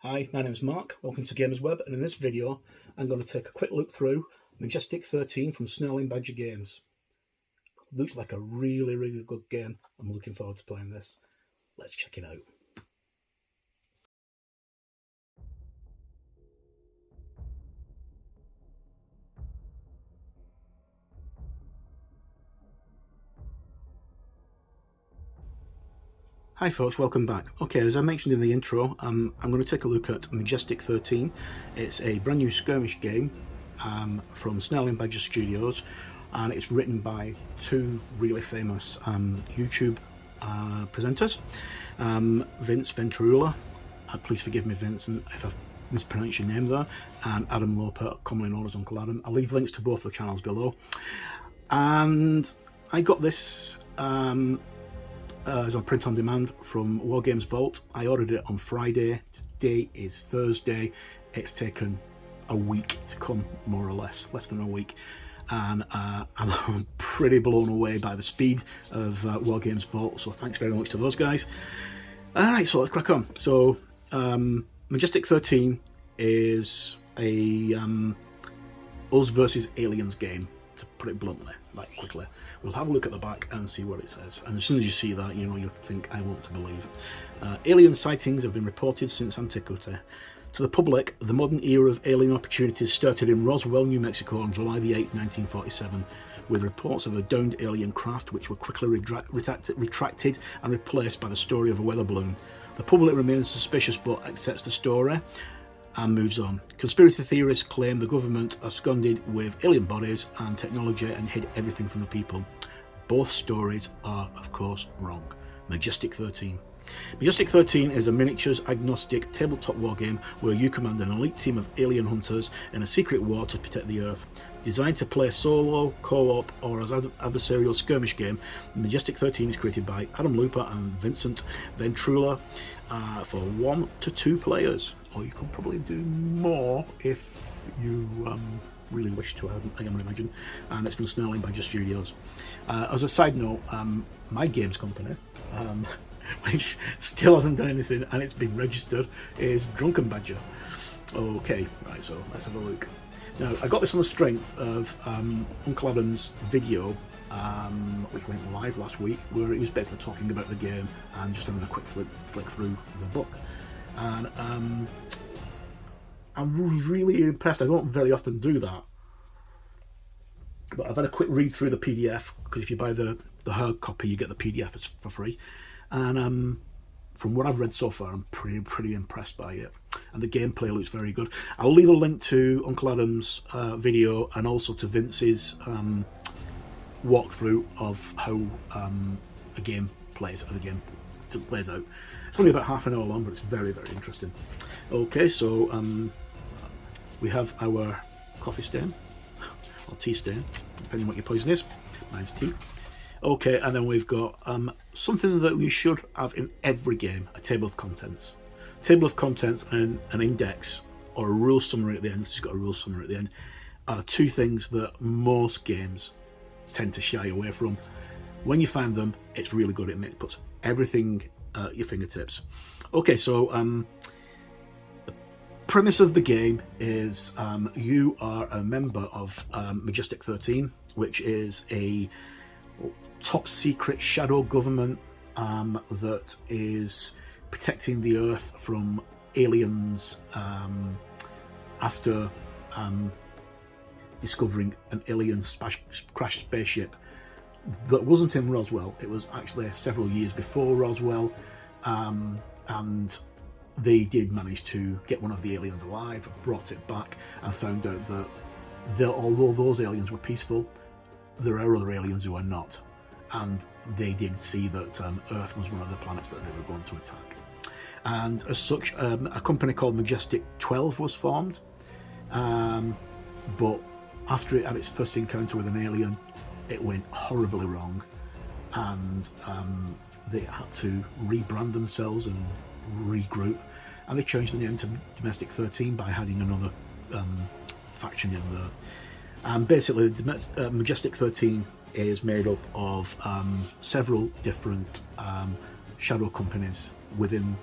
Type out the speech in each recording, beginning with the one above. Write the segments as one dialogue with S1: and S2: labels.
S1: Hi, my name's Mark, welcome to Gamers Web, and in this video I'm going to take a quick look through Majestic 13 from Snarling Badger Games. Looks like a really good game. I'm looking forward to playing this. Let's check it out. Hi folks, welcome back. Okay, as I mentioned in the intro, I'm going to take a look at Majestic 13. It's a brand new skirmish game from Snarling Badger Studios, and it's written by two really famous YouTube presenters, Vince Venturella, please forgive me Vincent if I've mispronounced your name there, and Adam Loper, commonly known as Uncle Adam. I'll leave links to both the channels below. And I got this as on print on demand from Wargames Vault. I ordered it on Friday. Today is Thursday. It's taken a week to come, more or less than a week, and I'm pretty blown away by the speed of Wargames Vault, so thanks very much to those guys. Alright, so let's crack on. So Majestic 13 is a us versus aliens game, to put it bluntly, like quickly. We'll have a look at the back and see what it says, and as soon as you see that, you know, you'll think, I want to believe. Alien sightings have been reported since antiquity. To the public, the modern era of alien opportunities started in Roswell, New Mexico on July the 8th, 1947, with reports of a downed alien craft which were quickly retracted and replaced by the story of a weather balloon. The public remains suspicious but accepts the story and moves on. Conspiracy theorists claim the government absconded with alien bodies and technology and hid everything from the people. Both stories are, of course, wrong. Majestic 13. Majestic 13 is a miniatures agnostic tabletop wargame where you command an elite team of alien hunters in a secret war to protect the Earth. Designed to play solo, co-op or as adversarial skirmish game, Majestic 13 is created by Adam Loper and Vince Venturella for 1 to 2 players, or you could probably do more if you really wish to, I can imagine, and it's from Snarling Badger Studios. As a side note, my games company, which still hasn't done anything and it's been registered, is Drunken Badger. Okay, right, so let's have a look. Now, I got this on the strength of Uncle Adam's video, which went live last week, where he was basically talking about the game and just having a quick flick through the book. And I'm really impressed. I don't very often do that, but I've had a quick read through the PDF, because if you buy the hard copy, you get the PDF for free. And from what I've read so far, I'm pretty impressed by it, and the gameplay looks very good. I'll leave a link to Uncle Adam's video and also to Vince's walkthrough of how a game plays out. It's only about half an hour long, but it's very interesting. Okay, so we have our coffee stain or tea stain, depending on what your poison is. Mine's tea. Okay, and then we've got something that we should have in every game: a table of contents. Table of contents and an index or a rule summary at the end. This has got a rule summary at the end. Are two things that most games tend to shy away from. When you find them, it's really good. It puts everything at your fingertips. Okay, so the premise of the game is you are a member of Majestic 13, which is a top secret shadow government that is protecting the Earth from aliens after discovering an alien crashed spaceship that wasn't in Roswell. It was actually several years before Roswell, and they did manage to get one of the aliens alive, brought it back, and found out that although those aliens were peaceful, there are other aliens who are not, and they did see that Earth was one of the planets that they were going to attack. And as such, a company called Majestic 12 was formed, but after it had its first encounter with an alien, it went horribly wrong, and they had to rebrand themselves and regroup, and they changed the name to Domestic 13 by adding another faction in there. And basically, the Majestic 13 is made up of several different shadow companies within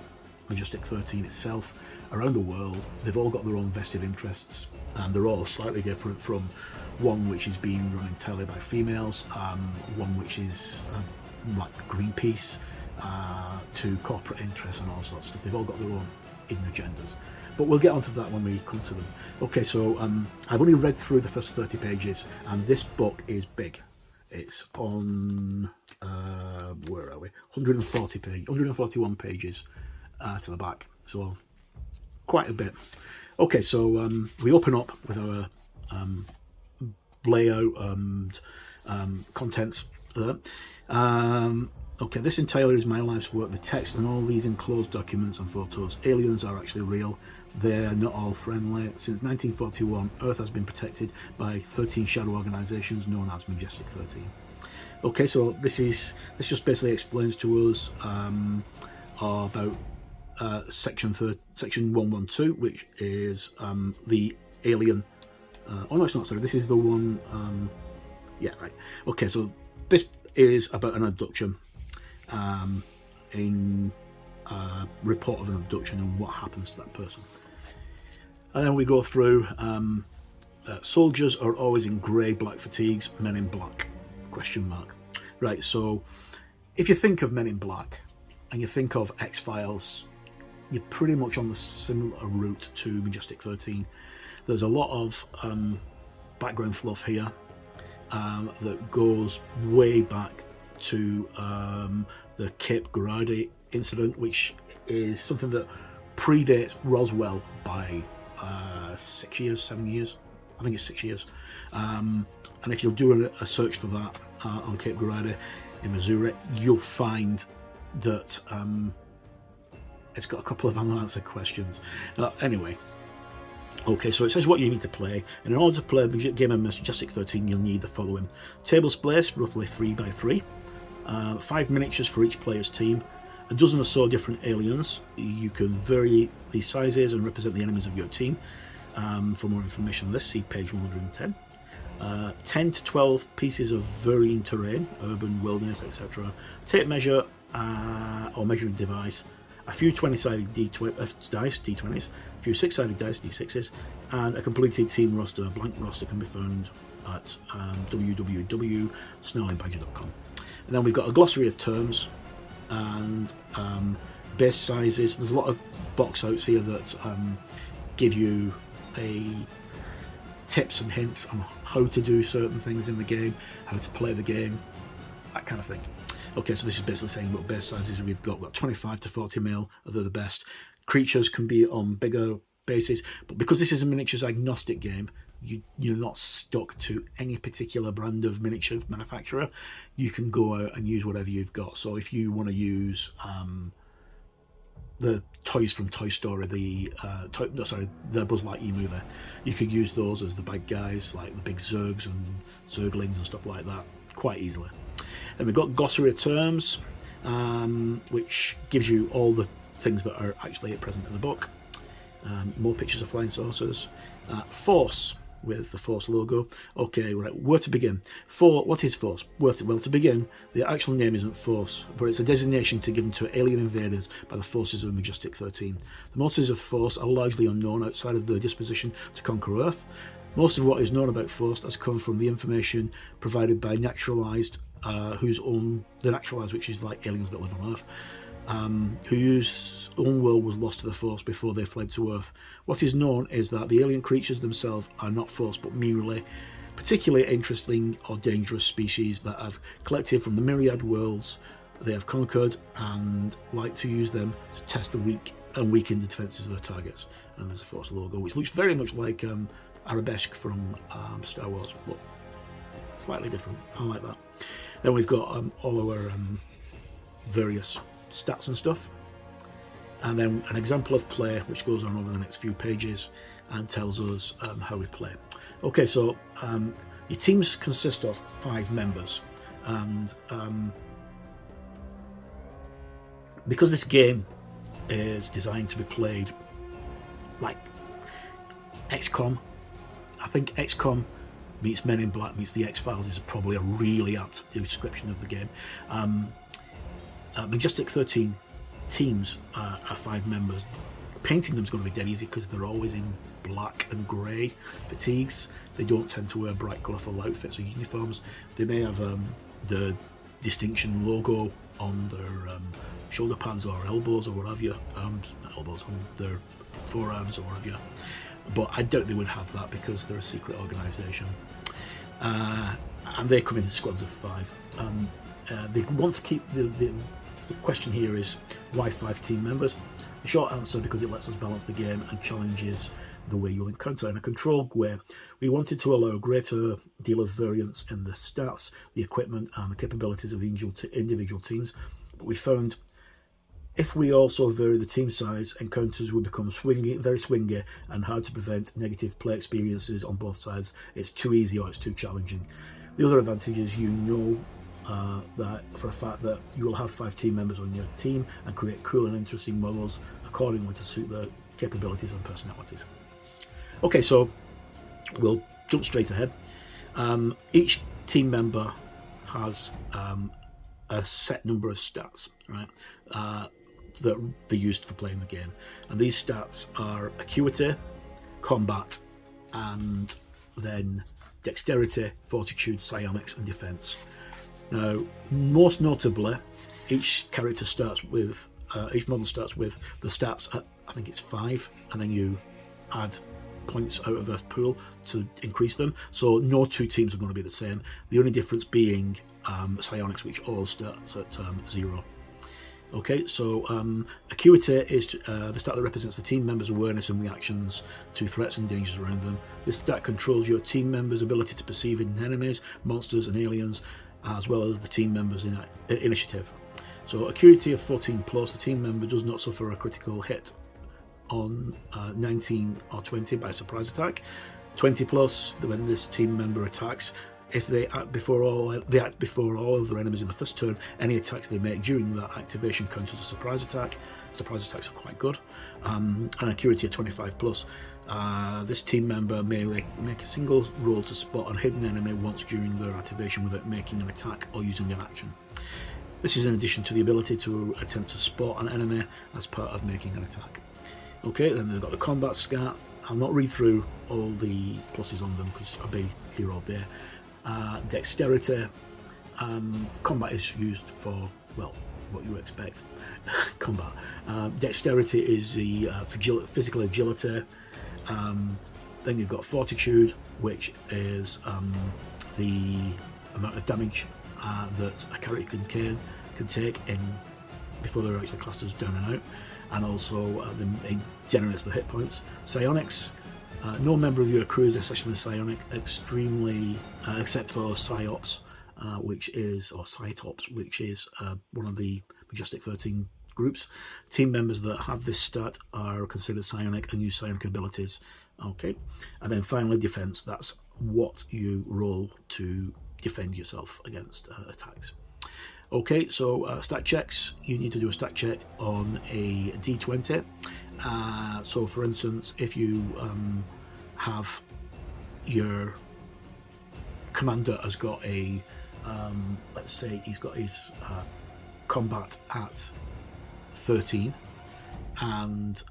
S1: Majestic 13 itself, around the world. They've all got their own vested interests, and they're all slightly different, from one which is being run entirely by females, one which is like Greenpeace, to corporate interests and all sorts of stuff. They've all got their own hidden agendas. But we'll get onto that when we come to them. Okay, so I've only read through the first 30 pages, and this book is big. It's on, where are we? 141 pages to the back, so quite a bit. Okay, so we open up with our layout and contents there. Okay, this entirely is my life's work. The text and all these enclosed documents and photos. Aliens are actually real. They're not all friendly. Since 1941, Earth has been protected by 13 shadow organisations known as Majestic 13. Okay, so this just basically explains to us about section 112, which is the alien. Oh no, it's not. Sorry, this is the one. Yeah, right. Okay, so this is about an abduction. In report of an abduction and what happens to that person. And then we go through soldiers are always in grey black fatigues, men in black, question mark. Right, so if you think of Men in Black and you think of X-Files, you're pretty much on the similar route to Majestic 13. There's a lot of background fluff here that goes way back to the Cape Girardi incident, which is something that predates Roswell by 6 years, 7 years. I think it's 6 years. And if you're doing a search for that on Cape Girardi in Missouri, you'll find that it's got a couple of unanswered questions. Anyway, okay, so it says what you need to play. And in order to play a game of Majestic 13, you'll need the following: table space, roughly 3 by 3, 5 miniatures for each player's team, a dozen or so different aliens. You can vary these sizes and represent the enemies of your team. For more information on this, see page 110. 10 to 12 pieces of varying terrain, urban, wilderness, etc. Tape measure or measuring device, a few 20-sided dice, D20s, a few 6-sided dice, D6s, and a completed team roster. A blank roster can be found at www.snarlingbadger.com. And then we've got a glossary of terms and base sizes. There's a lot of box outs here that give you tips and hints on how to do certain things in the game, how to play the game, that kind of thing. Okay, so this is basically saying what base sizes we've got. We've got 25 to 40 mil, they're the best. Creatures can be on bigger bases, but because this is a miniatures agnostic game, you're not stuck to any particular brand of miniature manufacturer. You can go out and use whatever you've got. So if you want to use the toys from Toy Story, the Buzz Lightyear movie, you could use those as the bad guys, like the big Zergs and Zerglings and stuff like that, quite easily. Then we've got glossary of terms, which gives you all the things that are actually present in the book. More pictures of flying saucers. Force, with the Force logo. Okay, right, where to begin? What is Force? Well, to begin, the actual name isn't Force, but it's a designation given to alien invaders by the forces of Majestic 13. The monsters of Force are largely unknown outside of their disposition to conquer Earth. Most of what is known about Force has come from the information provided by naturalized, the naturalized, which is like aliens that live on Earth, whose own world was lost to the Force before they fled to Earth. What is known is that the alien creatures themselves are not Force, but merely particularly interesting or dangerous species that have collected from the myriad worlds they have conquered and like to use them to test the weak and weaken the defences of their targets. And there's a Force logo, which looks very much like Arabesque from Star Wars, but slightly different. I like that. Then we've got all our various stats and stuff, and then an example of play which goes on over the next few pages and tells us how we play. Okay, so your teams consist of 5 members, and because this game is designed to be played like XCOM, I think XCOM meets Men in Black meets the X-Files is probably a really apt description of the game. Majestic 13 teams are 5 members. Painting them is going to be dead easy because they're always in black and grey fatigues. They don't tend to wear bright colourful outfits or uniforms. They may have the distinction logo on their shoulder pads or elbows or whatever you, elbows on their forearms or whatever you. But I doubt they would have that because they're a secret organisation. And they come in squads of 5. They want to keep the question here is why 5 team members? The short answer, because it lets us balance the game and challenges the way you'll encounter in a controlled way. We wanted to allow a greater deal of variance in the stats, the equipment and the capabilities of the individual teams, but we found if we also vary the team size, encounters will become very swingy and hard to prevent negative play experiences on both sides. It's too easy or it's too challenging. The other advantage is that for a fact that you will have 5 team members on your team and create cool and interesting models accordingly to suit their capabilities and personalities. Okay, so we'll jump straight ahead. Each team member has a set number of stats, right, that they're used for playing the game, and these stats are acuity, combat, and then dexterity, fortitude, psionics, and defense. Now, most notably, each character starts with, each model starts with the stats at, I think it's 5, and then you add points out of the pool to increase them. So no 2 teams are going to be the same. The only difference being psionics, which all starts at 0. Okay, so acuity is the stat that represents the team members' awareness and reactions to threats and dangers around them. This stat controls your team members' ability to perceive hidden enemies, monsters and aliens, as well as the team members' initiative. So acuity of 14 plus, the team member does not suffer a critical hit on 19 or 20 by surprise attack. 20 plus, when this team member attacks, if they act before all of their enemies in the first turn, any attacks they make during that activation count as a surprise attack. Surprise attacks are quite good. And acuity of 25 plus, this team member may make a single roll to spot a hidden enemy once during their activation without making an attack or using an action. This is in addition to the ability to attempt to spot an enemy as part of making an attack. Okay, then they've got the combat scat. I'll not read through all the pluses on them because I'll be here all day. Dexterity, combat is used for, well, what you expect. Combat. Dexterity is the physical agility. Then you've got fortitude, which is the amount of damage that a character can take in before they're actually classed as down and out, and also it generates the hit points. Psionics. No member of your crew is essentially psionic, except for Psyops, which is one of the Majestic 13 groups. Team members that have this stat are considered psionic and use psionic abilities. Okay, and then finally defense. That's what you roll to defend yourself against attacks. Okay, so stat checks. You need to do a stat check on a D20. So for instance, if you have your commander has got a let's say he's got his combat at 13, and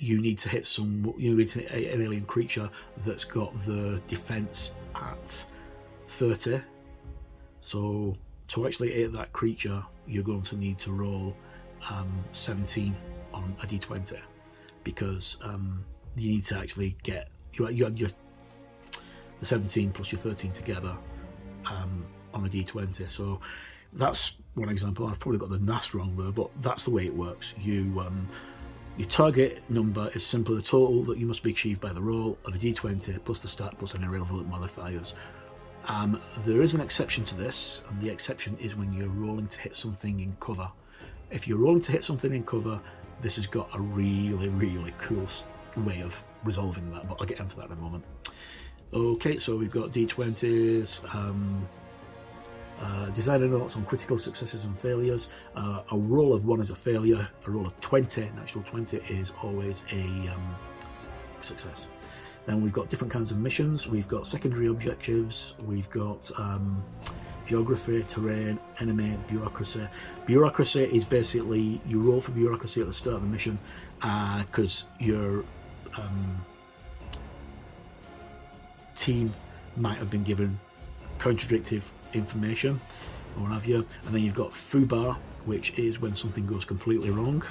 S1: you need to hit an alien creature that's got the defense at 30. So to actually hit that creature, you're going to need to roll 17 on a D20, because you need to actually get the 17 plus your 13 together on a D20. So that's one example. I've probably got the maths wrong there, but that's the way it works. Your target number is simply the total that you must be achieved by the roll of a D20 plus the stat plus any relevant modifiers. There is an exception to this, and the exception is when you're rolling to hit something in cover. If you're rolling to hit something in cover, this has got a really, really cool way of resolving that, but I'll get into that in a moment. Okay, so we've got D20s, designer notes on critical successes and failures. A roll of 1 is a failure, a roll of 20, an actual 20, is always a success. Then we've got different kinds of missions. We've got secondary objectives, we've got geography, terrain, enemy, bureaucracy. Bureaucracy is basically you roll for bureaucracy at the start of the mission because your team might have been given contradictory information or what have you. And then you've got FUBAR, which is when something goes completely wrong,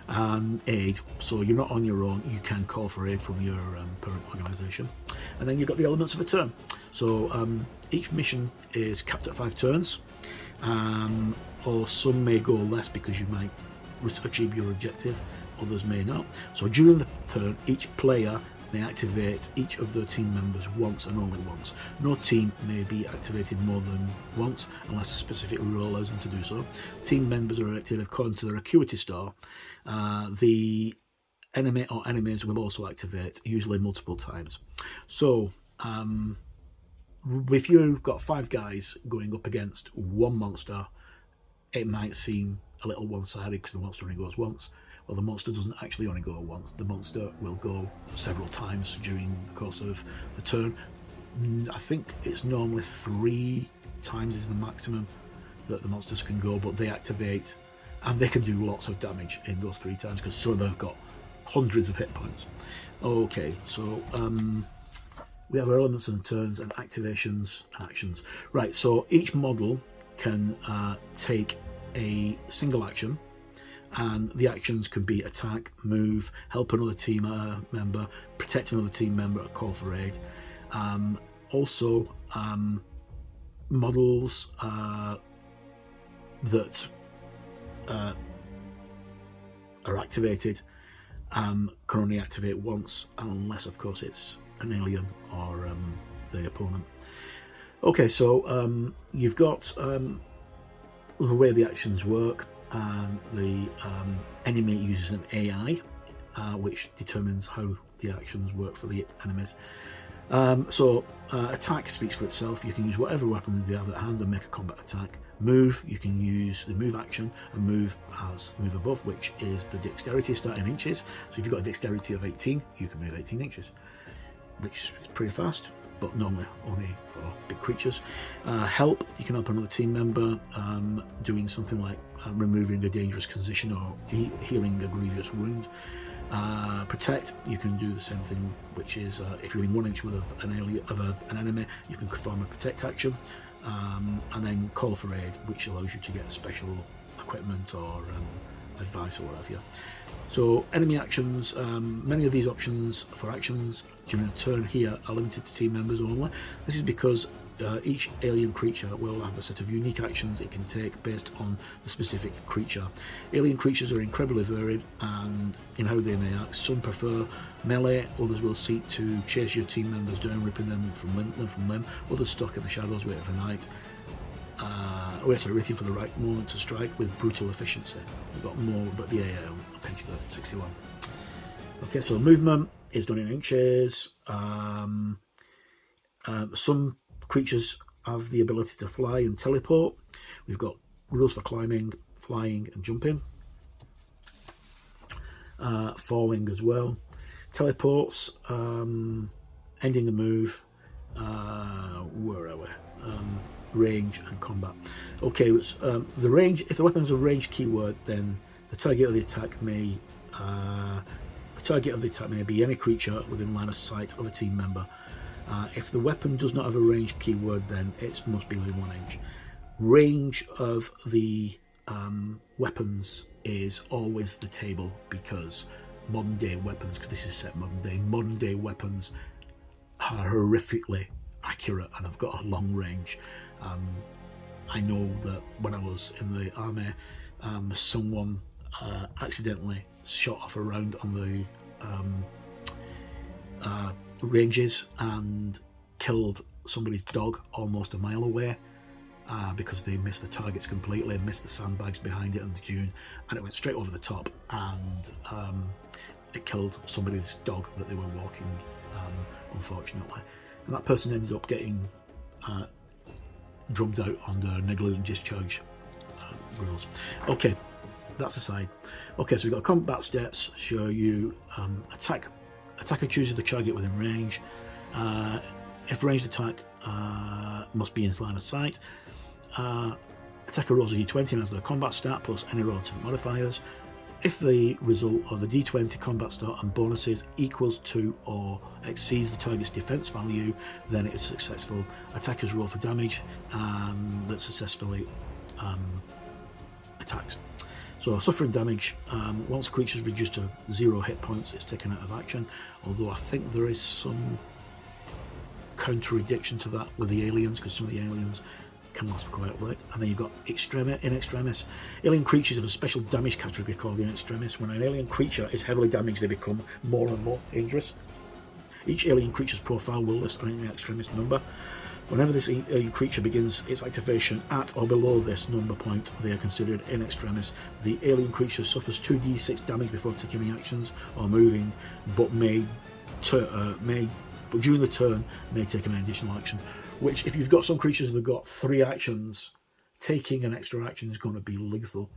S1: and aid, so you're not on your own, you can call for aid from your parent organisation. And then you've got the elements of a turn. So each mission is capped at 5 turns, or some may go less because you might achieve your objective, others may not. So during the turn, each player may activate each of their team members once and only once. No team may be activated more than once unless a specific rule allows them to do so. Team members are elected according to their acuity star. The enemy or enemies will also activate, usually multiple times. So if you've got 5 guys going up against one monster, it might seem a little one-sided because the monster only goes once. Well, the monster doesn't actually only go once. The monster will go several times during the course of the turn. I think it's normally 3 times is the maximum that the monsters can go, but they activate and they can do lots of damage in those 3 times because some of them have got hundreds of hit points. Okay, so we have our elements and turns and activations and actions. Right, so each model can take a single action, and the actions can be attack, move, help another team member, protect another team member, or call for aid. Also, models that are activated can only activate once, unless of course it's an alien or the opponent. Okay, so you've got the way the actions work. The enemy uses an AI, which determines how the actions work for the enemies. So attack speaks for itself. You can use whatever weapon you have at hand and make a combat attack. Move, you can use the move action, and move has move above, which is the dexterity start in inches. So if you've got a dexterity of 18, you can move 18 inches, which is pretty fast, but normally only for big creatures. Help, you can help another team member doing something like removing a dangerous condition or healing a grievous wound. Protect, you can do the same thing, which is if you're in 1 inch with an enemy, you can perform a protect action, and then call for aid, which allows you to get special equipment or advice or whatever. So enemy actions, many of these options for actions during a turn here are limited to team members only. This is because each alien creature will have a set of unique actions it can take based on the specific creature. Alien creatures are incredibly varied and in how they may act. Some prefer melee, others will seek to chase your team members down, ripping them from limb. Others stalk in the shadows, waiting for night. Waiting for the right moment to strike with brutal efficiency. We've got more, but the AA will pinch the 61. Okay, so movement is done in inches. Some creatures have the ability to fly and teleport. We've got rules for climbing, flying and jumping. Falling as well. Teleports, ending a move. Where are we? Range and combat. Okay, the range. If the weapon has a range keyword, then the target of the attack may be any creature within line of sight of a team member. If the weapon does not have a range keyword, then it must be within 1 inch. Range of the weapons is always the table, because modern day weapons, because this is set modern day weapons are horrifically accurate and have got a long range. I know that when I was in the army, someone accidentally shot off a round on the ranges and killed somebody's dog almost a mile away because they missed the targets completely, missed the sandbags behind it and the dune, and it went straight over the top, and it killed somebody's dog that they were walking, unfortunately. And that person ended up getting drummed out under negligent discharge rules. Okay, that's aside. Okay, so we've got combat steps. Show you attacker chooses the target within range. If ranged attack must be in line of sight. attacker rolls a d20 and has their combat stat plus any relative modifiers. If the result of the d20 combat stat and bonuses equals to or exceeds the target's defense value, then it is successful. Attackers roll for damage and that successfully attacks. So suffering damage, once a creature is reduced to 0 hit points, it's taken out of action, although I think there is some contradiction to that with the aliens, because some of the aliens can last for quite late. And then you've got in extremis. Alien creatures have a special damage category called in extremis. When an alien creature is heavily damaged, they become more and more dangerous. Each alien creature's profile will list an in extremis number. Whenever this alien creature begins its activation at or below this number point, they are considered in extremis. The alien creature suffers 2d6 damage before taking any actions or moving, but during the turn may take an additional action. Which, if you've got some creatures that have got 3 actions, taking an extra action is going to be lethal.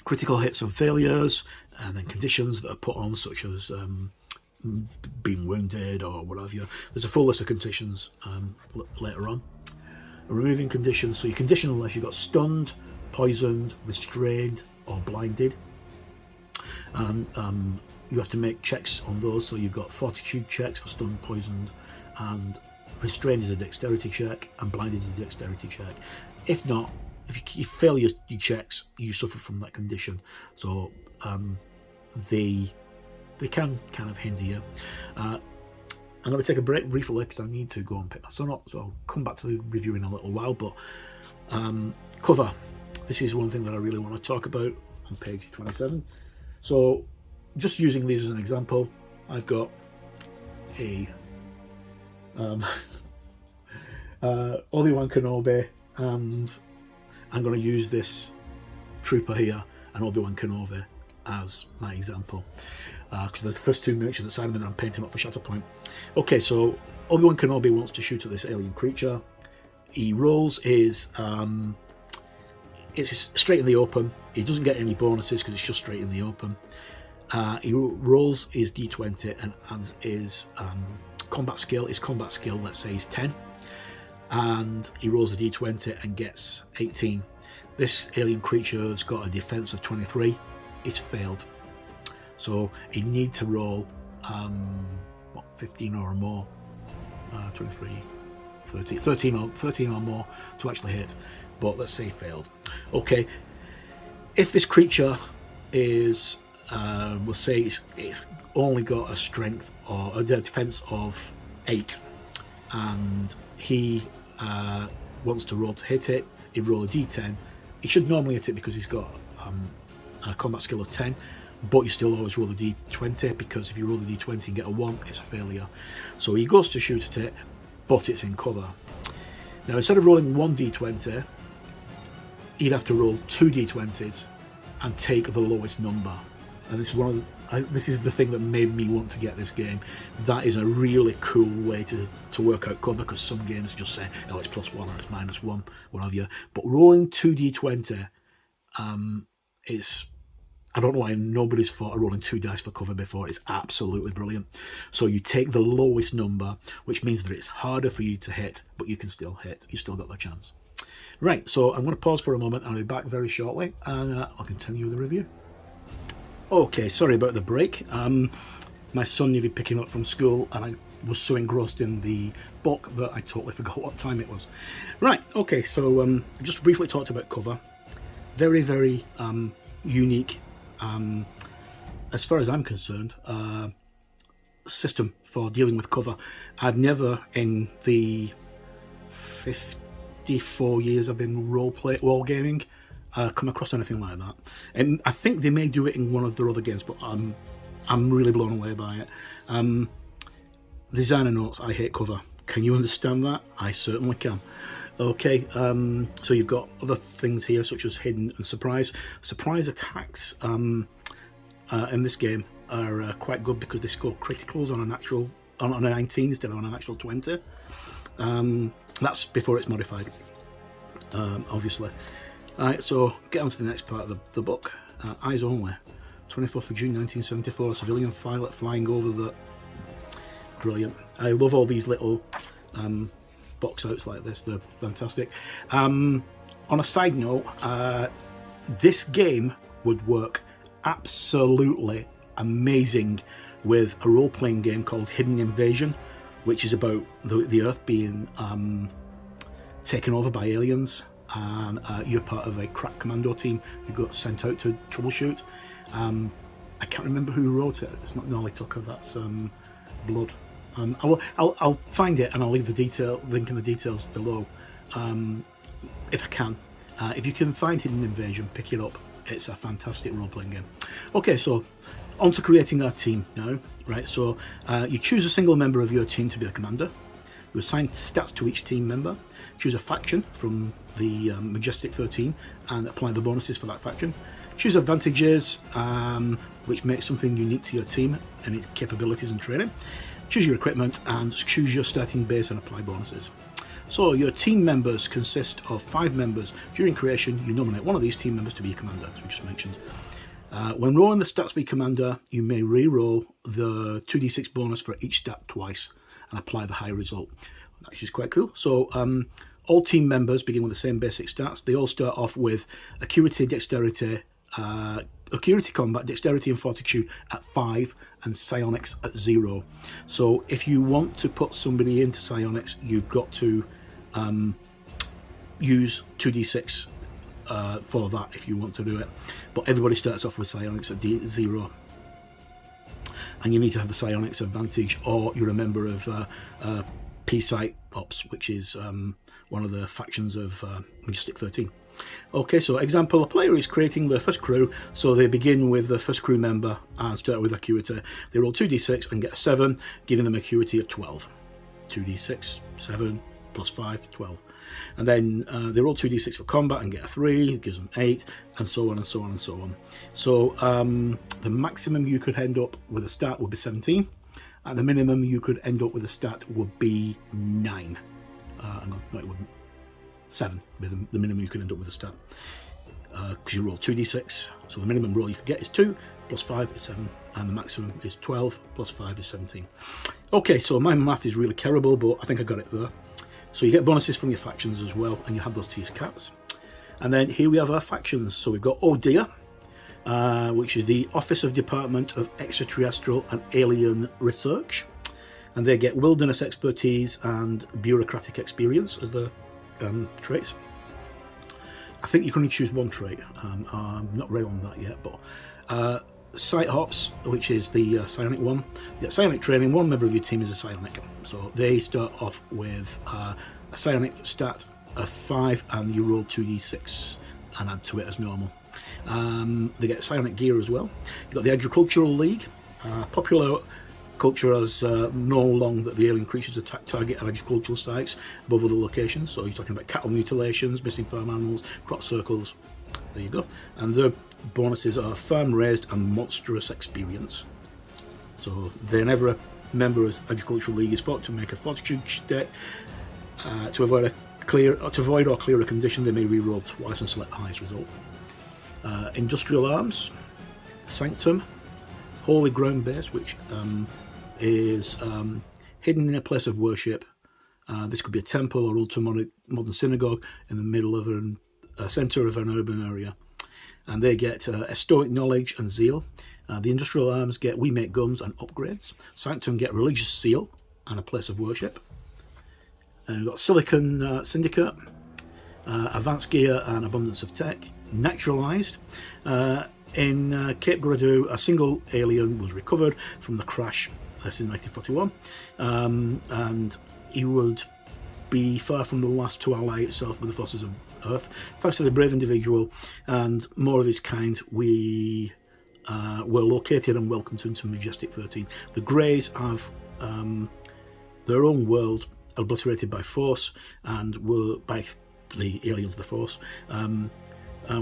S1: Critical hits and failures, and then conditions that are put on, such as being wounded or what have you. There's a full list of conditions later on. Removing conditions, so you condition unless you've got stunned, poisoned, restrained or blinded. And you have to make checks on those, so you've got fortitude checks for stunned, poisoned, and restrained is a dexterity check, and blinded is a dexterity check. If not, if you fail your checks, you suffer from that condition. So they can kind of hinder you. I'm going to take a break briefly because I need to go and pick my son up, so I'll come back to the review in a little while. But cover, this is one thing that I really want to talk about on page 27. So just using these as an example, I've got a Obi-Wan Kenobi, and I'm going to use this trooper here and Obi-Wan Kenobi as my example, because the first 2 miniatures that Simon I'm painting up for Shatterpoint. Okay, so Obi-Wan Kenobi wants to shoot at this alien creature. He rolls his it's straight in the open. He doesn't get any bonuses because it's just straight in the open. He rolls his d20 and adds his combat skill. His combat skill, let's say, is 10, and he rolls a d20 and gets 18. This alien creature has got a defense of 23. It's failed, so he needs to roll 15 or more, 23, 30, 13 or more to actually hit. But let's say failed. Okay, if this creature is we'll say it's only got a strength or a defense of 8, and he wants to roll to hit it, he roll a d10. He should normally hit it because he's got a combat skill of 10, but you still always roll a d20, because if you roll the d20 and get a 1, it's a failure. So he goes to shoot at it, but it's in cover. Now, instead of rolling 1 d20, he'd have to roll 2 d20s and take the lowest number. And this is this is the thing that made me want to get this game. That is a really cool way to work out cover, because some games just say, oh, it's +1 or it's -1, what have you. But rolling 2 d20 is, I don't know why nobody's thought of rolling 2 dice for cover before. It's absolutely brilliant. So you take the lowest number, which means that it's harder for you to hit, but you can still hit. You still got the chance. Right, so I'm going to pause for a moment. I'll be back very shortly, and I'll continue the review. Okay, sorry about the break. My son needed picking up from school, and I was so engrossed in the book that I totally forgot what time it was. Right, okay, so just briefly talked about cover. Very, very unique, as far as I'm concerned, system for dealing with cover. I've never, in the 54 years I've been role gaming, come across anything like that. And I think they may do it in one of their other games, but I'm really blown away by it. Designer notes: I hate cover. Can you understand that? I certainly can. Okay, so you've got other things here such as hidden and surprise. Surprise attacks in this game are quite good because they score criticals on a 19 instead of on an actual 20. That's before it's modified, obviously. Alright, so get on to the next part of the book. Eyes only. 24th of June 1974, a civilian pilot flying over the brilliant. I love all these little box outs like this, they're fantastic. On a side note, this game would work absolutely amazing with a role-playing game called Hidden Invasion, which is about the Earth being taken over by aliens, and you're part of a crack commando team who got sent out to troubleshoot. I can't remember who wrote it. It's not Gnarly Tucker, that's Blood. I'll find it and I'll leave the link in the details below if I can. If you can find Hidden Invasion, pick it up. It's a fantastic role-playing game. Okay, so on to creating our team now, right? So you choose a single member of your team to be a commander. You assign stats to each team member. Choose a faction from the Majestic 13 and apply the bonuses for that faction. Choose advantages, which makes something unique to your team and its capabilities and training. Choose your equipment and choose your starting base and apply bonuses. So your team members consist of 5 members. During creation, you nominate one of these team members to be a commander, as we just mentioned. When rolling the stats for your commander, you may re-roll the 2d6 bonus for each stat twice and apply the higher result. That's just quite cool. So all team members begin with the same basic stats. They all start off with Acuity, Dexterity, Acuity Combat, Dexterity and Fortitude at 5 and Psionics at 0. So if you want to put somebody into Psionics, you've got to use 2d6 for that if you want to do it. But everybody starts off with Psionics at 0. And you need to have the Psionics advantage, or you're a member of P-Site Ops, which is one of the factions of Majestic 13. Okay, so example, a player is creating their first crew, so they begin with the first crew member and start with Acuity. They roll 2d6 and get a 7, giving them Acuity of 12. 2d6, 7, plus 5, 12. And then they roll 2d6 for combat and get a 3, gives them 8, and so on and so on and so on. So the maximum you could end up with a stat would be 17, and the minimum you could end up with a stat would be 9. No, it wouldn't. 7 would be the minimum you could end up with a stat. Because you roll 2d6, so the minimum roll you could get is 2, plus 5 is 7, and the maximum is 12, plus 5 is 17. Okay, so my math is really terrible, but I think I got it there. So you get bonuses from your factions as well, and you have those to your cats. And then here we have our factions. So we've got Oh Dear, which is the Office of Department of Extraterrestrial and Alien Research. And they get Wilderness Expertise and Bureaucratic Experience as the traits. I think you can only choose one trait. I'm not read on that yet, but Sight Hops, which is the psionic one. Yeah, psionic training, one member of your team is a psionic. So they start off with a psionic stat of 5 and you roll 2d6 and add to it as normal. They get psionic gear as well. You've got the Agricultural League. Popular culture has known long that the alien creatures attack target agricultural sites above other locations. So you're talking about cattle mutilations, missing farm animals, crop circles. There you go. And the bonuses are farm raised and monstrous experience. So whenever a member of Agricultural League is thought to make a fortitude check to avoid or clear a condition, they may re-roll twice and select the highest result. Industrial Arms, Sanctum, Holy Ground Base, which is hidden in a place of worship. This could be a temple or ultra-modern synagogue in the middle of a centre of an urban area. And they get Stoic Knowledge and Zeal. The Industrial Arms get We Make Guns and Upgrades. Sanctum get Religious Seal and a place of worship. And we've got Silicon Syndicate, Advanced Gear and Abundance of Tech. Naturalised. In Cape Gradu, a single alien was recovered from the crash in 1941, and he would be far from the last to ally itself with the forces of Earth. Thanks to the brave individual and more of his kind, we were located and welcomed into Majestic 13. The Greys have their own world obliterated by Force, and were by the aliens of the Force. And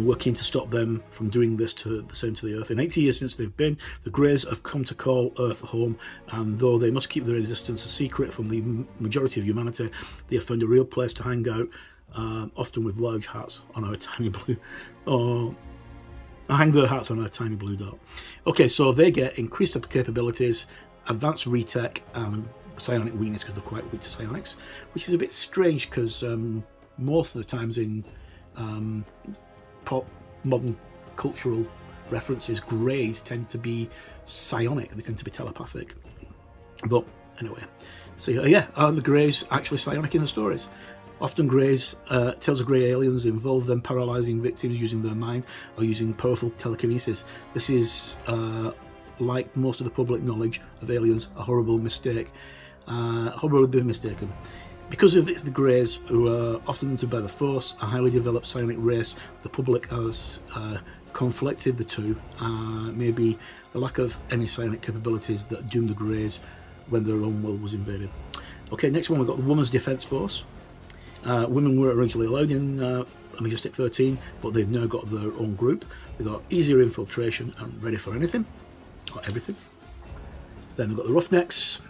S1: we're keen to stop them from doing this to the same to the Earth. In 80 years since they've been, the Greys have come to call Earth home, and though they must keep their existence a secret from the majority of humanity, they have found a real place to hang out, often with large hats on our tiny blue, or hang their hats on our tiny blue dot. Okay, so they get increased capabilities, advanced retech and psionic weakness because they're quite weak to psionics, which is a bit strange because most of the times in pop modern cultural references, greys tend to be psionic, they tend to be telepathic. But anyway, so yeah, are the greys actually psionic in the stories? Often greys, tales of grey aliens involve them paralysing victims using their mind or using powerful telekinesis. This is, like most of the public knowledge of aliens, a horrible mistake. Horribly been mistaken. Because of it's the greys, who are often hunted by the Force, a highly developed psionic race, the public has conflicted the two. Maybe the lack of any psionic capabilities that doomed the greys when their own world was invaded. Okay, next one we've got the Women's Defence Force. Women were originally allowed in Majestic 13, but they've now got their own group. They've got easier infiltration and ready for anything, or everything. Then we've got the Roughnecks,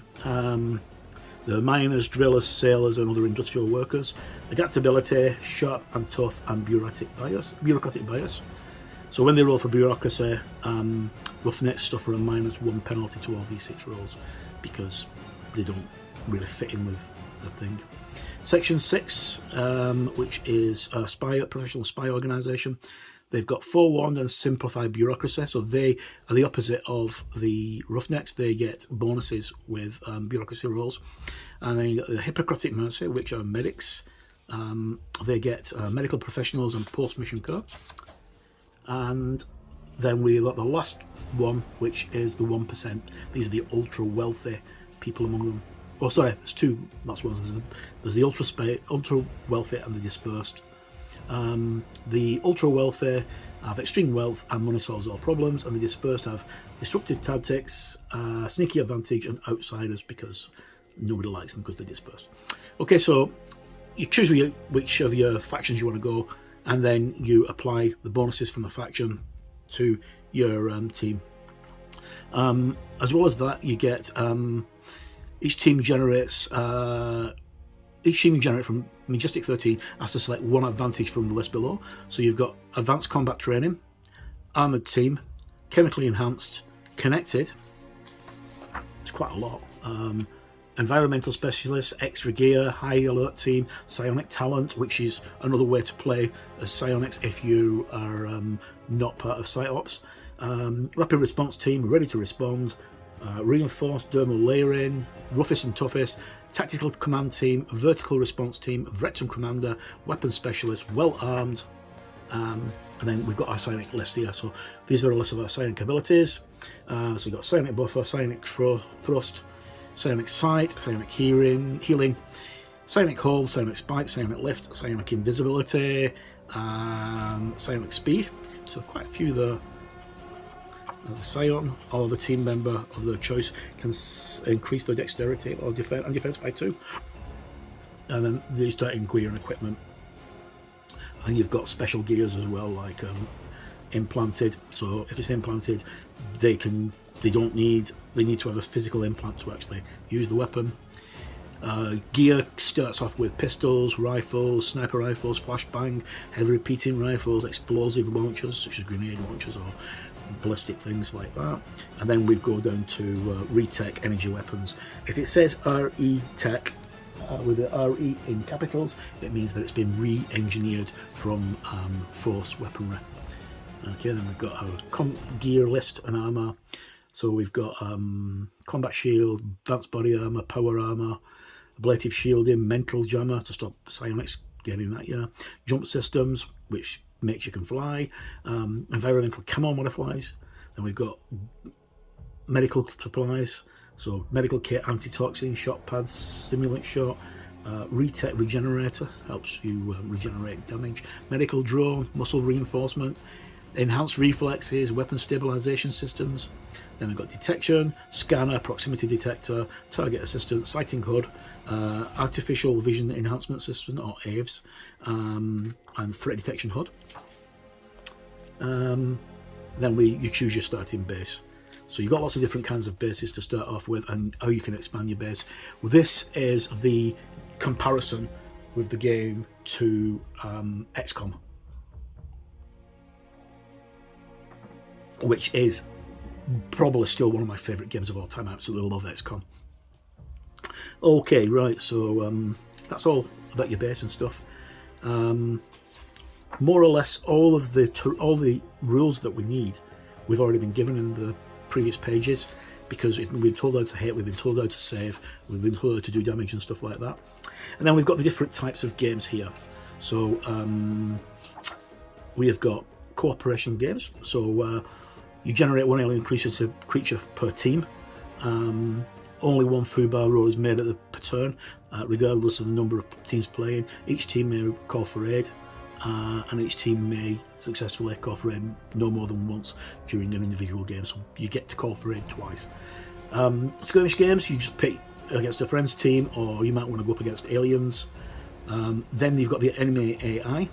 S1: the miners, drillers, sailors and other industrial workers. Adaptability, sharp and tough and bureaucratic bias. So when they roll for bureaucracy, Roughnecks suffer a -1 penalty to all these 6 rolls because they don't really fit in with the thing. Section 6, which is a professional spy organisation. They've got forewarned and simplified bureaucracy, so they are the opposite of the Roughnecks. They get bonuses with bureaucracy rolls. And then you got the Hippocratic Mercy, which are medics. They get medical professionals and post-mission care. And then we've got the last one, which is the 1%. These are the ultra-wealthy people among them. Oh, sorry, there's two last ones. There's the ultra-wealthy and the dispersed. The ultra-wealthy have extreme wealth and money solves all problems, and the dispersed have destructive tactics, sneaky advantage, and outsiders because nobody likes them because they're dispersed. Okay, so you choose which of your factions you want to go, and then you apply the bonuses from the faction to your team. As well as that, you get each team you generate from Majestic 13 has to select one advantage from the list below. So you've got advanced combat training, armoured team, chemically enhanced, connected, it's quite a lot, environmental specialist, extra gear, high alert team, psionic talent, which is another way to play as psionics if you are not part of PsyOps, rapid response team, ready to respond, reinforced dermal layering, roughest and toughest, tactical command team, vertical response team, veteran commander, weapons specialist, well armed, and then we've got our psionic list here. So these are a list of our psionic abilities. So you've got psionic buffer, psionic thrust, psionic sight, psionic healing, psionic hold, psionic spike, psionic lift, psionic invisibility, psionic speed. So quite a few there. The Scion or the team member of their choice can increase their dexterity or defense by 2. And then they start in gear and equipment. And you've got special gears as well, like implanted. So if it's implanted, they need to have a physical implant to actually use the weapon. Gear starts off with pistols, rifles, sniper rifles, flashbang, heavy repeating rifles, explosive launchers such as grenade launchers or ballistic things like that, and then we go down to retech energy weapons. If it says RE tech with the RE in capitals, it means that it's been re-engineered from Force weaponry. Okay, then we've got our gear list and armour. So we've got combat shield, advanced body armour, power armour, ablative shielding, mental jammer to stop psionics getting at you, jump systems which makes you can fly, environmental camo modifiers. Then we've got medical supplies, so medical kit, antitoxin, shot pads, stimulant shot, retech regenerator, helps you regenerate damage, medical drone, muscle reinforcement, enhanced reflexes, weapon stabilization systems. Then we've got detection, scanner, proximity detector, target assistant, sighting HUD, artificial vision enhancement system or AVES, and threat detection HUD. Then you choose your starting base. So you've got lots of different kinds of bases to start off with and how you can expand your base. This is the comparison with the game to XCOM, which is probably still one of my favourite games of all time. I absolutely love XCOM. Okay, right, so that's all about your base and stuff. More or less all the rules that we need we've already been given in the previous pages, because we've been told how to hit, we've been told how to save, we've been told how to do damage and stuff like that. And then we've got the different types of games here. So we have got cooperation games. So you generate one alien creature per team. Only one foobar roll is made per turn, regardless of the number of teams playing. Each team may call for aid, and each team may successfully call for aid no more than once during an individual game, so you get to call for aid twice. Skirmish games, you just pick against a friend's team, or you might want to go up against aliens. Then you've got the enemy AI.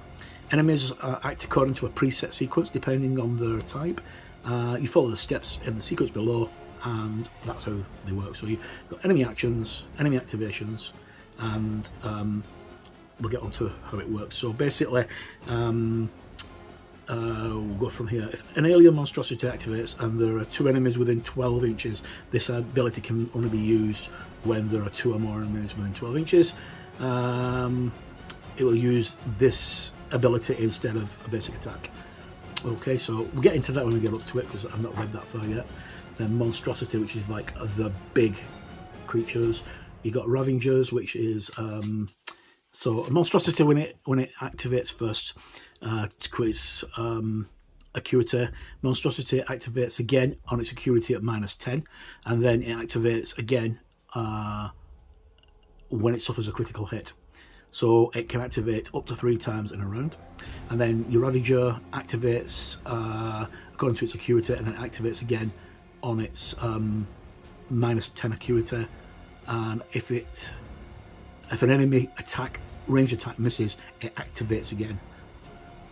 S1: Enemies act according to a preset sequence depending on their type. You follow the steps in the sequence below, and that's how they work. So you've got enemy actions, enemy activations, and we'll get on to how it works. So basically, we'll go from here. If an alien monstrosity activates and there are 2 enemies within 12 inches, this ability can only be used when there are 2 or more enemies within 12 inches. It will use this ability instead of a basic attack. Okay, so we'll get into that when we get up to it, because I've not read that far yet. Then monstrosity, which is like the big creatures. You got ravengers, which is so a monstrosity when it activates first, its acuity. Monstrosity activates again on its acuity at -10, and then it activates again when it suffers a critical hit. So it can activate up to 3 times in a round. And then your Ravager activates according to its acuity, and then activates again on its -10 acuity. And if an enemy range attack misses, it activates again.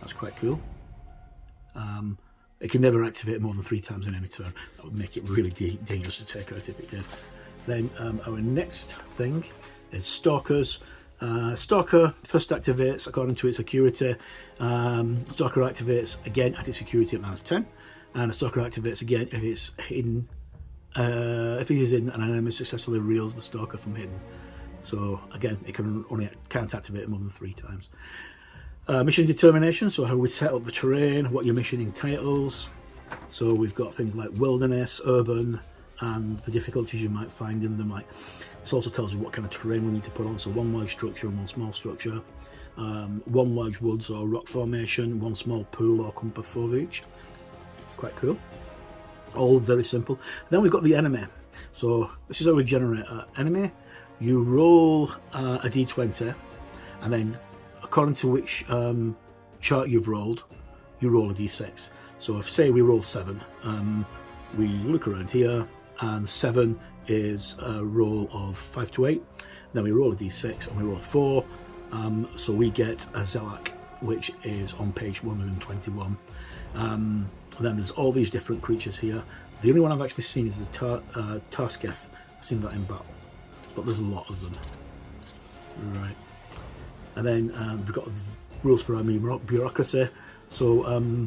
S1: That's quite cool. It can never activate more than 3 times in any turn. That would make it really dangerous to take out if it did. Then our next thing is Stalkers. Stalker first activates according to its acuity. Stalker activates again at its acuity at -10, and a Stalker activates again if it's hidden. If he is in and an enemy successfully reels the Stalker from hidden. So again, it can't activate more than 3 times. Mission determination, so how we set up the terrain, what your mission entitles. So we've got things like wilderness, urban, and the difficulties you might find in them. Like, this also tells you what kind of terrain we need to put on. So 1 large structure and 1 small structure, 1 large woods or rock formation, 1 small pool or clump of foliage. Quite cool. All very simple. Then we've got the enemy. So this is how we generate an enemy. You roll a d20, and then according to which chart you've rolled, you roll a d6. So if, say, we roll 7, we look around here, and 7 is a roll of 5 to 8. Then we roll a d6 and we roll a 4. So we get a Zelak, which is on page 121. Then there's all these different creatures here. The only one I've actually seen is the Tarsketh. I've seen that in battle, but there's a lot of them. Right. And then we've got rules for army bureaucracy. So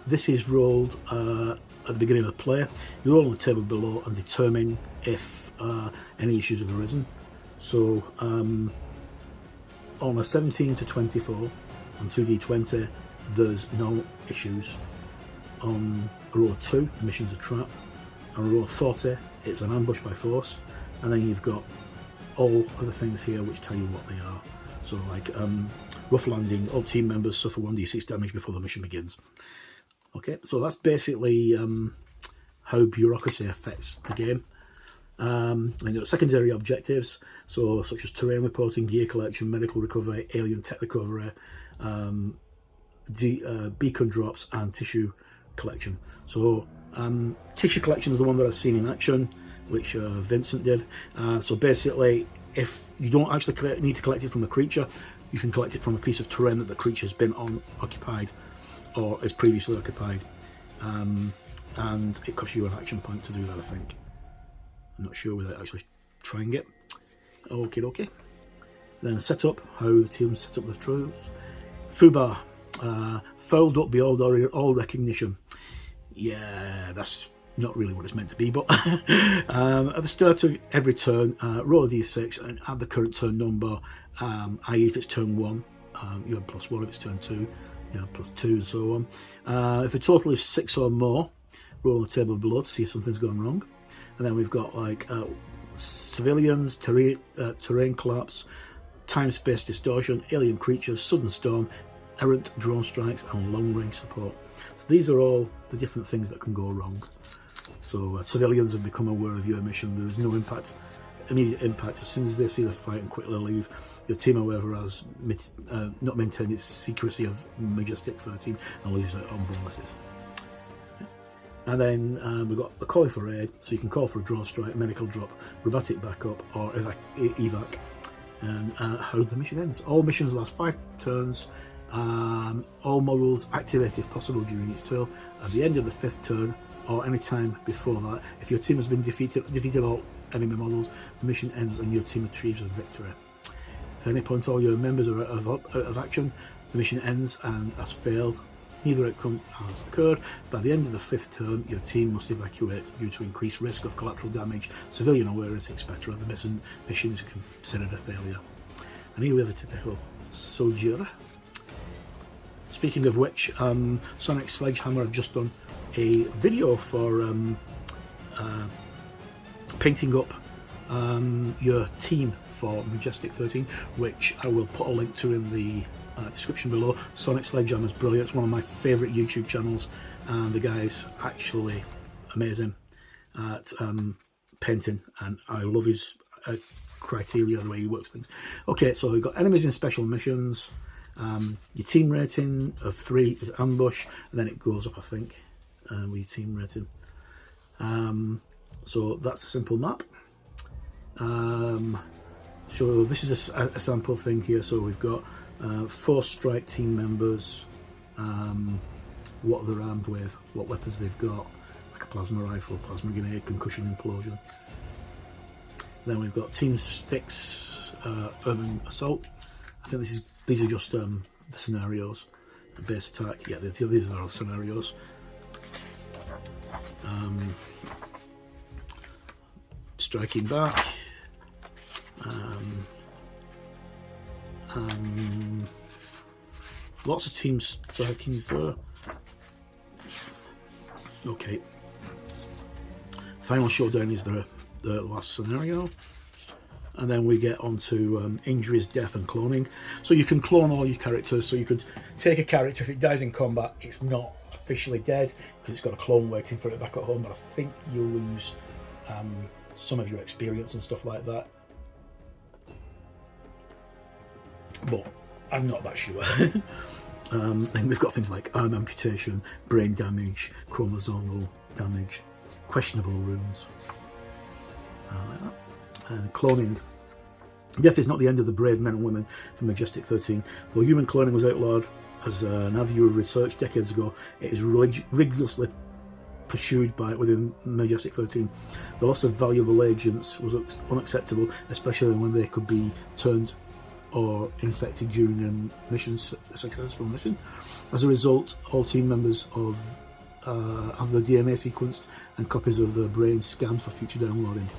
S1: this is rolled at the beginning of the play. You roll on the table below and determine if any issues have arisen. So on a 17 to 24 on 2d20, there's no issues. On a roll of 2, the mission's a trap. On a roll of 40, it's an ambush by force. And then you've got all other things here which tell you what they are. So like rough landing, all team members suffer 1d6 damage before the mission begins. Okay, so that's basically how bureaucracy affects the game. And you've got secondary objectives, so such as terrain reporting, gear collection, medical recovery, alien tech recovery, beacon drops, and tissue collection. So tissue collection is the one that I've seen in action, which Vincent did. So basically, if you don't actually need to collect it from the creature, you can collect it from a piece of terrain that the creature's been occupied or is previously occupied, and it costs you an action point to do that, I think. I'm not sure without actually trying it. Okay, okay. Then set up, how the team set up the troops. Fubar, fouled up beyond all recognition. Yeah, that's not really what it's meant to be, but at the start of every turn, roll a d6 and add the current turn number, i.e. if it's turn 1, you have +1, if it's turn 2, you have +2, and so on. If the total is 6 or more, roll on the table below to see if something's gone wrong. And then we've got like civilians, terrain collapse, time-space distortion, alien creatures, sudden storm, errant drone strikes, and long-range support. So these are all the different things that can go wrong. So civilians have become aware of your mission. There is no impact, immediate impact. As soon as they see the fight and quickly leave, your team, however, has not maintained its secrecy of Majestic 13 and loses it on bonuses. And then we've got the calling for aid, so you can call for a drone strike, medical drop, robotic backup, or evac. And how the mission ends. All missions last 5 turns. All models activate if possible during each turn. At the end of the 5th turn, or any time before that, if your team has been defeated all enemy models, the mission ends and your team achieves a victory. At any point all your members are out of action, the mission ends and has failed. Neither outcome has occurred. By the end of the 5th turn, your team must evacuate due to increased risk of collateral damage, civilian awareness, etc. The mission is considered a failure. And here we have a typical soldier. Speaking of which, Sonic Sledgehammer have just done a video for painting up your team for Majestic 13, which I will put a link to in the description below. Sonic Sledgehammer is brilliant. It's one of my favourite YouTube channels, and the guy's actually amazing at painting, and I love his criteria, the way he works things. Okay, so we've got enemies in special missions. Your team rating of 3 is ambush, and then it goes up, I think, with your team rating. So that's a simple map. So this is a sample thing here. So we've got 4 strike team members, what they're armed with, what weapons they've got, like a plasma rifle, plasma grenade, concussion, implosion. Then we've got team 6, urban assault. I think these are just the scenarios. The base attack, yeah, these are our scenarios. Striking back. Lots of teams striking there. Okay. Final showdown is the last scenario. And then we get on to injuries, death and cloning. So you can clone all your characters. So you could take a character, if it dies in combat, it's not officially dead because it's got a clone waiting for it back at home, but I think you'll lose some of your experience and stuff like that. But I'm not that sure. And we've got things like arm amputation, brain damage, chromosomal damage, questionable runes. Like that. And cloning. Death is not the end of the brave men and women from Majestic 13. Though human cloning was outlawed as an avenue of research decades ago, it is rigorously pursued within Majestic 13. The loss of valuable agents was unacceptable, especially when they could be turned or infected during a successful mission. As a result, all team members have their DNA sequenced and copies of their brains scanned for future downloading.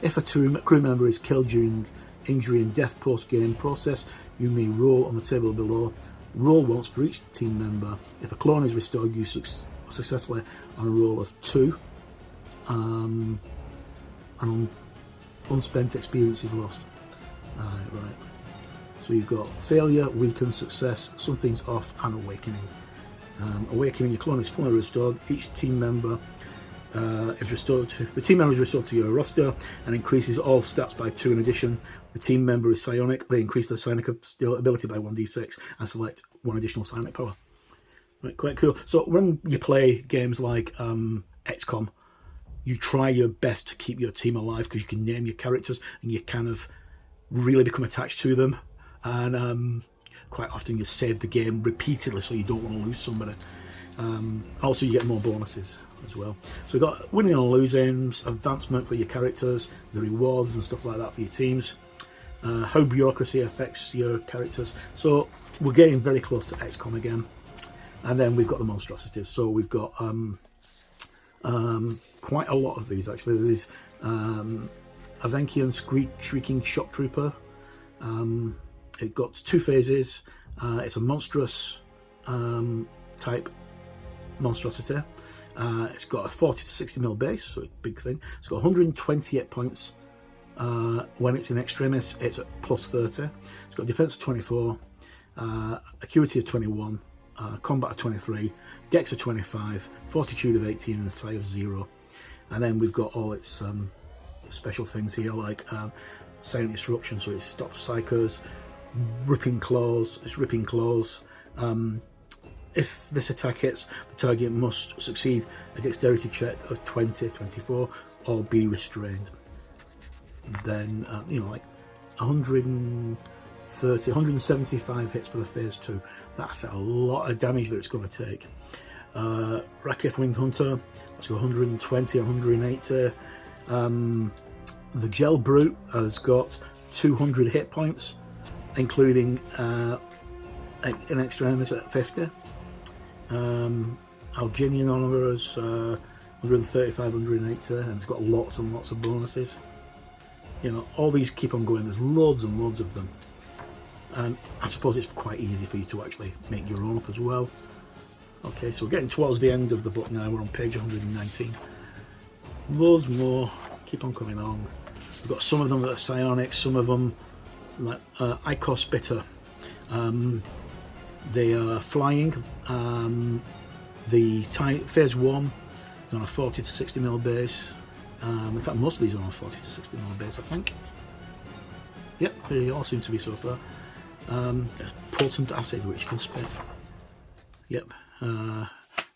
S1: If a crew member is killed during injury and death post-game process, you may roll on the table below. Roll once for each team member. If a clone is restored, you successfully on a roll of 2. And unspent experience is lost. Right. So you've got failure, weaken, success, something's off, and awakening. Awakening, your clone is fully restored. Each team member is restored to your roster and increases all stats by 2. In addition, the team member is psionic. They increase their psionic ability by 1d6 and select 1 additional psionic power. Right, quite cool. So when you play games like XCOM, you try your best to keep your team alive because you can name your characters and you kind of really become attached to them. And quite often you save the game repeatedly so you don't want to lose somebody. Also, you get more bonuses as well. So we've got winning and losing, advancement for your characters, the rewards and stuff like that for your teams, how bureaucracy affects your characters. So we're getting very close to XCOM again. And then we've got the monstrosities. So we've got Quite a lot of these actually. There's Avenkian Shrieking Shock Trooper. It got 2 phases. It's a monstrous type monstrosity. It's got a 40 to 60mm base, so it's a big thing. It's got 128 points. When it's in extremis, it's at plus 30. It's got defense of 24, acuity of 21, combat of 23, dex of 25, fortitude of 18, and a psi of 0. And then we've got all its special things here, like silent disruption, so it stops psychos, ripping claws. It's ripping claws. If this attack hits, the target must succeed a dexterity check of 20, 24, or be restrained. Then, you know, like 130, 175 hits for the phase 2. That's a lot of damage that it's going to take. Raketh Winged Hunter, that's got 120, 180. The Gel Brute has got 200 hit points, including an extremis at 50. Alginian Honor is 135, 180, and it's got lots and lots of bonuses. You know, all these keep on going. There's loads and loads of them, and I suppose it's quite easy for you to actually make your own up as well. Okay, so we're getting towards the end of the book now. We're on page 119. Loads more keep on coming on. We've got some of them that are psionics, some of them like Icos Bitter. They are flying. The phase 1 is on a 40 to 60mm base. In fact, most of these are on a 40 to 60mm base, I think. Yep, they all seem to be so far. Potent Acid, which you can spit. Yep.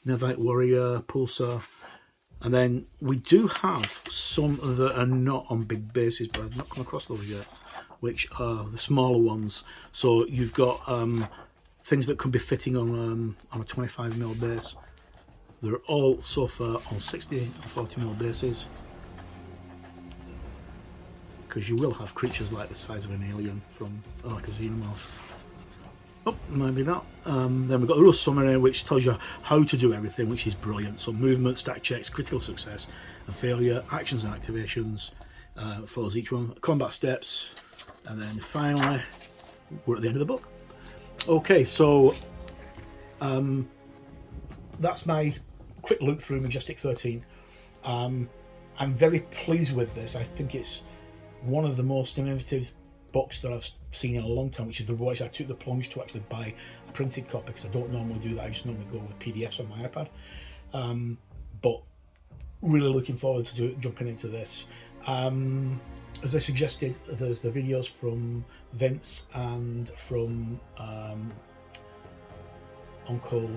S1: Nevite Warrior, Pulsar. And then we do have some that are not on big bases, but I've not come across those yet, which are the smaller ones. So you've got things that could be fitting on a 25mm base. They're all so far on 60 and 40mm bases, because you will have creatures like the size of an alien from like a xenomorph. Oh, maybe not. Then we've got the Rust Summary, which tells you how to do everything, which is brilliant. So movement, stat checks, critical success and failure, actions and activations, follows each one, combat steps, and then finally we're at the end of the book. Okay, so that's my quick look through Majestic 13. I'm very pleased with this. I think it's one of the most innovative books that I've seen in a long time, which is the voice. I took the plunge to actually buy a printed copy because I don't normally do that. I just normally go with PDFs on my iPad. But really looking forward to jumping into this. As I suggested, there's the videos from Vince and from Uncle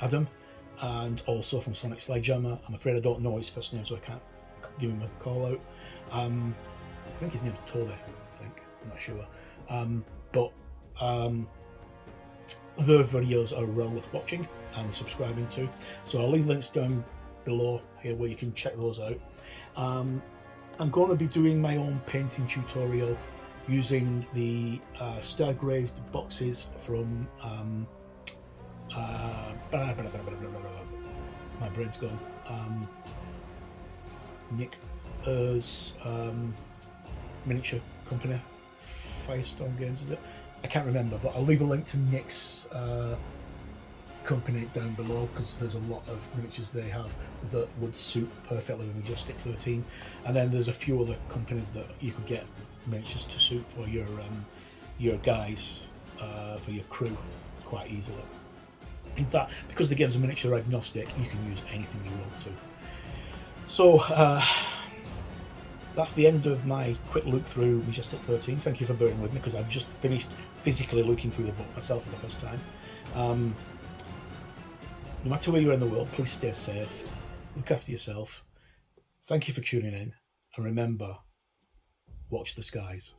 S1: Adam, and also from Sonic Sledgehammer. I'm afraid I don't know his first name, so I can't give him a call out. I think his name's Toby, I think, I'm not sure. But the videos are well worth watching and subscribing to. So I'll leave links down below here where you can check those out. I'm going to be doing my own painting tutorial using the Stargraved boxes from my brain's gone. Nick Eyres miniature company, Firestorm Games, is it? I can't remember, but I'll leave a link to Nick's company down below, because there's a lot of miniatures they have that would suit perfectly with Majestic 13. And then there's a few other companies that you could get miniatures to suit for your guys, for your crew, quite easily. In fact, because the game's a miniature agnostic, you can use anything you want to. So that's the end of my quick look through Majestic 13. Thank you for bearing with me, because I've just finished physically looking through the book myself for the first time. No matter where you are in the world, please stay safe, look after yourself. Thank you for tuning in, and remember, watch the skies.